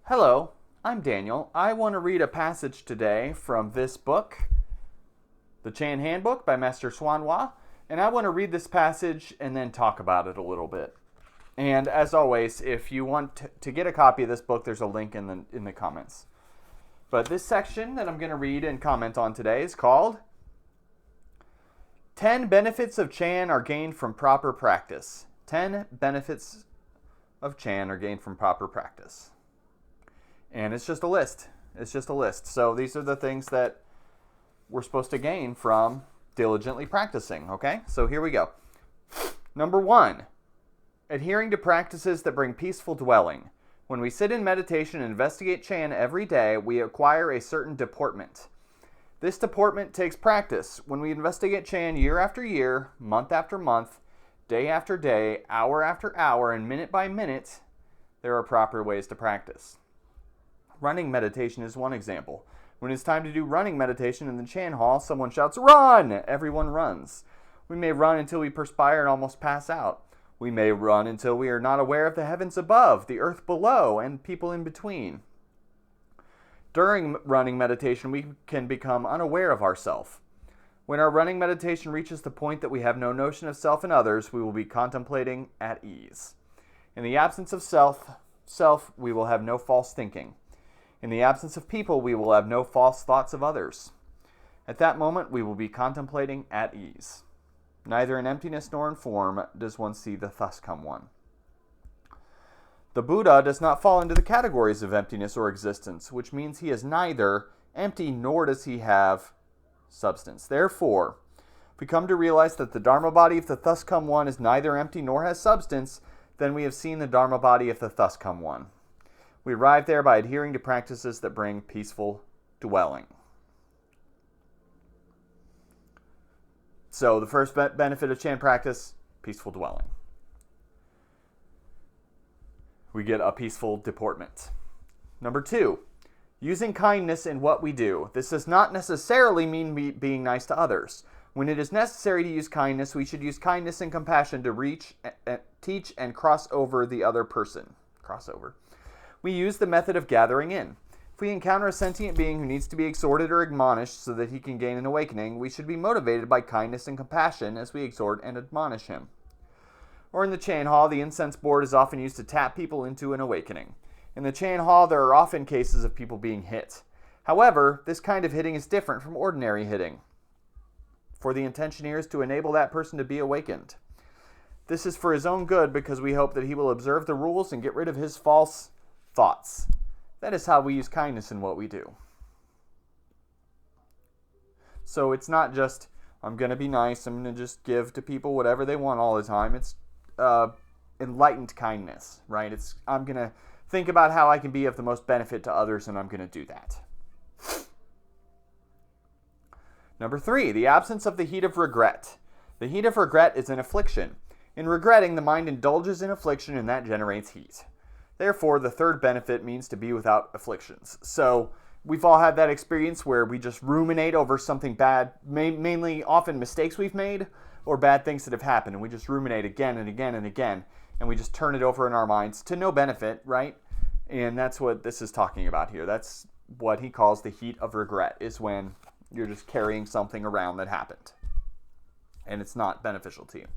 Hello, I'm Daniel. I want to read a passage today from this book, the Chan Handbook by Master Swanwa, and I want to read this passage and then talk about it a little bit. And as always, if you want to get a copy of this book, there's a link in the comments. But this section that I'm going to read and comment on today is called 10 Benefits of Chan Are Gained from Proper Practice. 10 Benefits of Chan Are Gained from Proper Practice. And it's just a list. So these are the things that we're supposed to gain from diligently practicing, okay? So here we go. Number 1, adhering to practices that bring peaceful dwelling. When we sit in meditation and investigate Chan every day, we acquire a certain deportment. This deportment takes practice. When we investigate Chan year after year, month after month, day after day, hour after hour, and minute by minute, there are proper ways to practice. Running meditation is one example. When it's time to do running meditation in the Chan hall, someone shouts, "Run!" Everyone runs. We may run until we perspire and almost pass out. We may run until we are not aware of the heavens above, the earth below, and people in between. During running meditation, we can become unaware of ourself. When our running meditation reaches the point that we have no notion of self and others, we will be contemplating at ease. In the absence of self, we will have no false thinking. In the absence of people, we will have no false thoughts of others. At that moment, we will be contemplating at ease. Neither in emptiness nor in form does one see the thus come one. The Buddha does not fall into the categories of emptiness or existence, which means he is neither empty nor does he have substance. Therefore, if we come to realize that the Dharma body of the thus come one is neither empty nor has substance, then we have seen the Dharma body of the thus come one. We arrive there by adhering to practices that bring peaceful dwelling. So the first benefit of Chan practice, peaceful dwelling. We get a peaceful deportment. Number 2, using kindness in what we do. This does not necessarily mean being nice to others. When it is necessary to use kindness, we should use kindness and compassion to reach, teach, and cross over the other person. Crossover. We use the method of gathering in. If we encounter a sentient being who needs to be exhorted or admonished so that he can gain an awakening, we should be motivated by kindness and compassion as we exhort and admonish him. Or in the Chan hall, the incense board is often used to tap people into an awakening. In the Chan hall, there are often cases of people being hit. However, this kind of hitting is different from ordinary hitting, for the intention here is to enable that person to be awakened. This is for his own good because we hope that he will observe the rules and get rid of his false thoughts. That is how we use kindness in what we do. So it's not just, I'm going to be nice, I'm going to just give to people whatever they want all the time. It's enlightened kindness, right? I'm going to think about how I can be of the most benefit to others, and I'm going to do that. Number 3, the absence of the heat of regret. The heat of regret is an affliction. In regretting, the mind indulges in affliction, and that generates heat. Therefore, the third benefit means to be without afflictions. So we've all had that experience where we just ruminate over something bad, mainly often mistakes we've made or bad things that have happened, and we just ruminate again and again and again, and we just turn it over in our minds to no benefit, right? And that's what this is talking about here. That's what he calls the heat of regret, is when you're just carrying something around that happened, and it's not beneficial to you.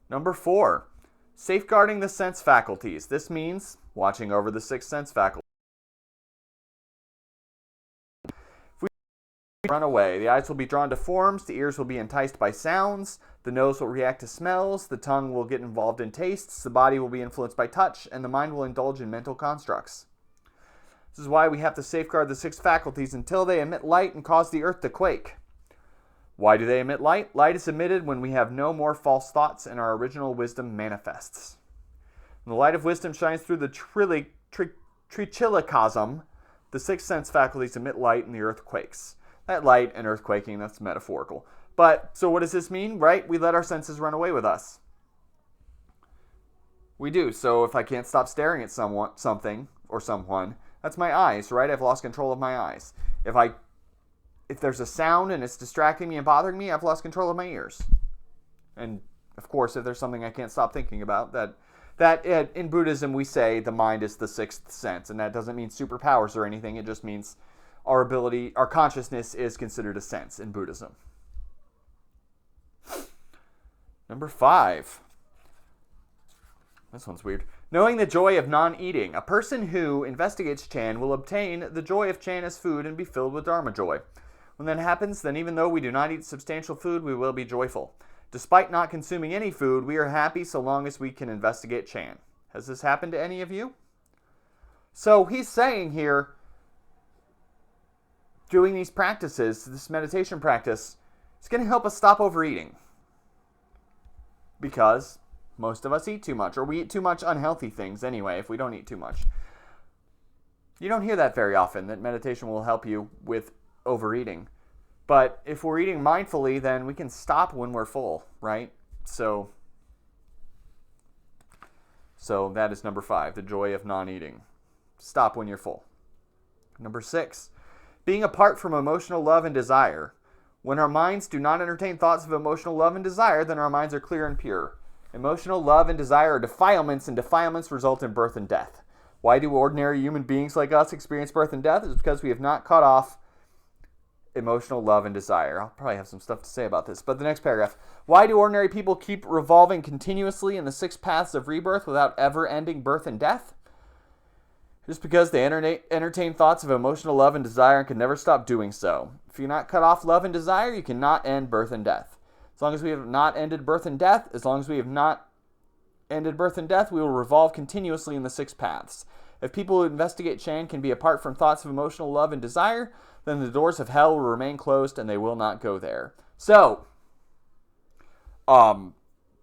Number 4, safeguarding the sense faculties. This means watching over the 6 sense faculties. If we run away, the eyes will be drawn to forms, the ears will be enticed by sounds, the nose will react to smells, the tongue will get involved in tastes, the body will be influenced by touch, and the mind will indulge in mental constructs. This is why we have to safeguard the 6 faculties until they emit light and cause the earth to quake. Why do they emit light? Light is emitted when we have no more false thoughts and our original wisdom manifests. When the light of wisdom shines through the trichilichasm, the 6 sense faculties emit light and the earth quakes. That light and earth quaking, that's metaphorical. But, so what does this mean, right? We let our senses run away with us. We do. So if I can't stop staring at something or someone, that's my eyes, right? I've lost control of my eyes. If there's a sound and it's distracting me and bothering me, I've lost control of my ears. And of course, if there's something I can't stop thinking about, that that in Buddhism we say the mind is the sixth sense, and that doesn't mean superpowers or anything. It just means our consciousness is considered a sense in Buddhism. Number 5. This one's weird. Knowing the joy of non-eating. A person who investigates Chan will obtain the joy of Chan as food and be filled with Dharma joy. When that happens, then even though we do not eat substantial food, we will be joyful. Despite not consuming any food, we are happy so long as we can investigate Chan. Has this happened to any of you? So he's saying here, doing these practices, this meditation practice, is going to help us stop overeating. Because most of us eat too much, or we eat too much unhealthy things anyway if we don't eat too much. You don't hear that very often, that meditation will help you with overeating. But if we're eating mindfully, then we can stop when we're full, right? So that is number 5, the joy of non-eating. Stop when you're full. Number 6, being apart from emotional love and desire. When our minds do not entertain thoughts of emotional love and desire, then our minds are clear and pure. Emotional love and desire are defilements, and defilements result in birth and death. Why do ordinary human beings like us experience birth and death? It's because we have not cut off emotional love and desire. I'll probably have some stuff to say about this, but the next paragraph. Why do ordinary people keep revolving continuously in the 6 paths of rebirth without ever ending birth and death? Just because they entertain thoughts of emotional love and desire and can never stop doing so. If you not cut off love and desire, you cannot end birth and death. As long as we have not ended birth and death, we will revolve continuously in the 6 paths. If people who investigate Chan can be apart from thoughts of emotional love and desire, then the doors of hell will remain closed and they will not go there. So,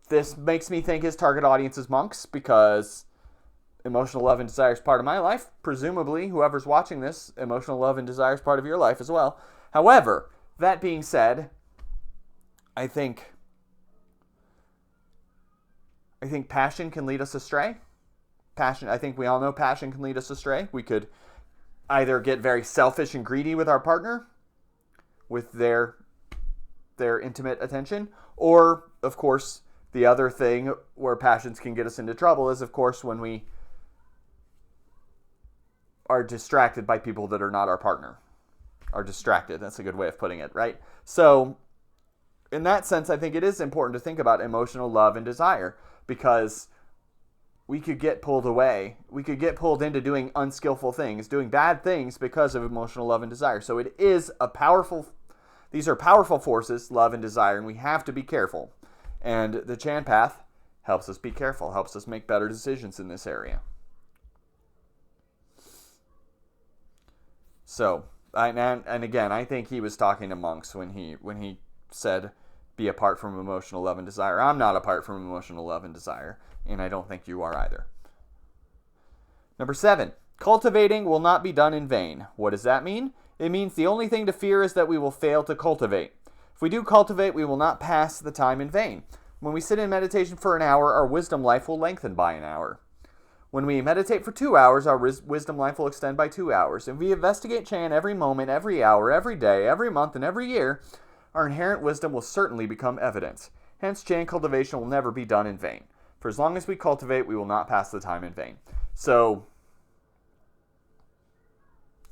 this makes me think his target audience is monks, because emotional love and desire is part of my life. Presumably, whoever's watching this, emotional love and desire is part of your life as well. However, that being said, I think passion can lead us astray. I think we all know passion can lead us astray. We could either get very selfish and greedy with our partner, with their intimate attention, or, of course, the other thing where passions can get us into trouble is, of course, when we are distracted by people that are not our partner. Are distracted. That's a good way of putting it, right? So, in that sense, I think it is important to think about emotional love and desire, because we could get pulled away. We could get pulled into doing unskillful things, doing bad things because of emotional love and desire. So it is these are powerful forces, love and desire, and we have to be careful. And the Chan path helps us be careful, helps us make better decisions in this area. So, and again, I think he was talking to monks when he said, be apart from emotional love and desire. I'm not apart from emotional love and desire, and I don't think you are either. Number 7, cultivating will not be done in vain. What does that mean? It means the only thing to fear is that we will fail to cultivate. If we do cultivate, we will not pass the time in vain. When we sit in meditation for an hour, our wisdom life will lengthen by an hour. When we meditate for 2 hours, our wisdom life will extend by 2 hours. If we investigate Chan every moment, every hour, every day, every month, and every year, our inherent wisdom will certainly become evident. Hence, Chan cultivation will never be done in vain. For as long as we cultivate, we will not pass the time in vain. So,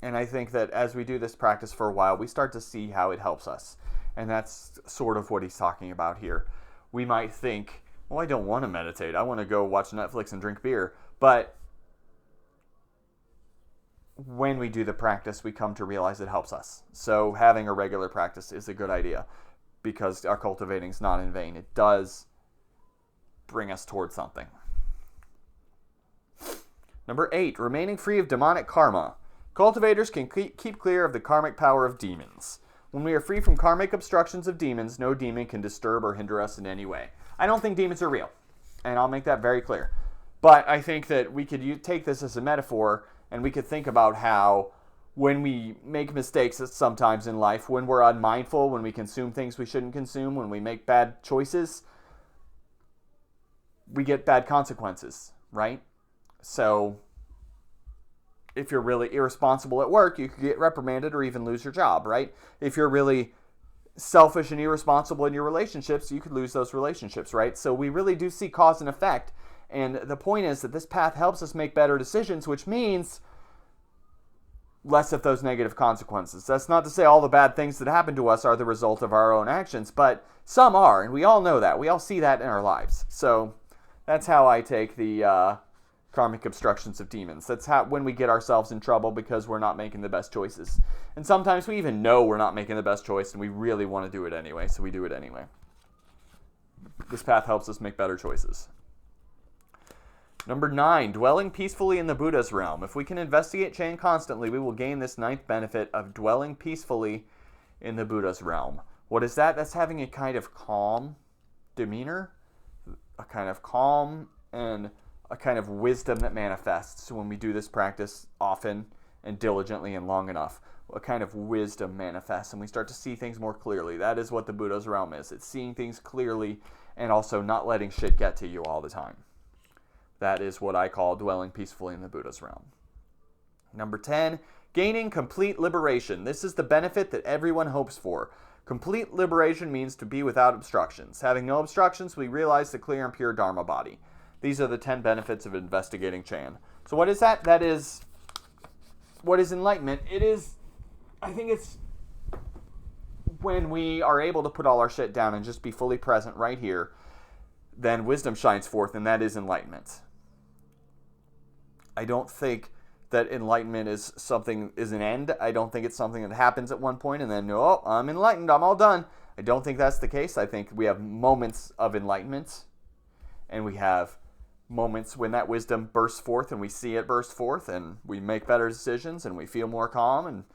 and I think that as we do this practice for a while, we start to see how it helps us. And that's sort of what he's talking about here. We might think, well, I don't want to meditate. I want to go watch Netflix and drink beer. But when we do the practice, we come to realize it helps us. So having a regular practice is a good idea, because our cultivating is not in vain. It does bring us towards something. Number 8, remaining free of demonic karma. Cultivators can keep clear of the karmic power of demons. When we are free from karmic obstructions of demons, no demon can disturb or hinder us in any way. I don't think demons are real, and I'll make that very clear. But I think that we could take this as a metaphor, and we could think about how when we make mistakes sometimes in life, when we're unmindful, when we consume things we shouldn't consume, when we make bad choices, we get bad consequences, right? So if you're really irresponsible at work, you could get reprimanded or even lose your job, right? If you're really selfish and irresponsible in your relationships, you could lose those relationships, right? So we really do see cause and effect. And the point is that this path helps us make better decisions, which means less of those negative consequences. That's not to say all the bad things that happen to us are the result of our own actions, but some are, and we all know that. We all see that in our lives. So that's how I take the karmic obstructions of demons. That's how, when we get ourselves in trouble because we're not making the best choices. And sometimes we even know we're not making the best choice, and we really want to do it anyway, so we do it anyway. This path helps us make better choices. Number 9, dwelling peacefully in the Buddha's realm. If we can investigate Chan constantly, we will gain this 9th benefit of dwelling peacefully in the Buddha's realm. What is that? That's having a kind of calm demeanor, a kind of calm and a kind of wisdom that manifests when we do this practice often and diligently and long enough. A kind of wisdom manifests and we start to see things more clearly. That is what the Buddha's realm is. It's seeing things clearly and also not letting shit get to you all the time. That is what I call dwelling peacefully in the Buddha's realm. Number 10, gaining complete liberation. This is the benefit that everyone hopes for. Complete liberation means to be without obstructions. Having no obstructions, we realize the clear and pure Dharma body. These are the 10 benefits of investigating Chan. So what is that? That is, what is enlightenment? It is, I think it's when we are able to put all our shit down and just be fully present right here, then wisdom shines forth, and that is enlightenment. I don't think that enlightenment is an end. I don't think it's something that happens at one point and then, oh, I'm enlightened, I'm all done. I don't think that's the case. I think we have moments of enlightenment, and we have moments when that wisdom bursts forth and we see it burst forth and we make better decisions and we feel more calm and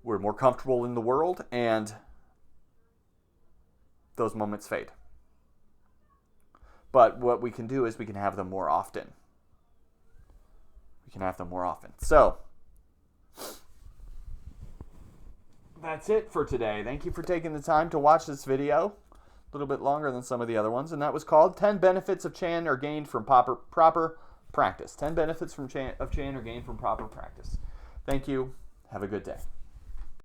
we're more comfortable in the world, and those moments fade. But what we can do is we can have them more often. We can have them more often. So, that's it for today. Thank you for taking the time to watch this video. A little bit longer than some of the other ones. And that was called 10 Benefits of Chan Are Gained from Proper Practice. 10 Benefits of Chan Are Gained from Proper Practice. Thank you. Have a good day.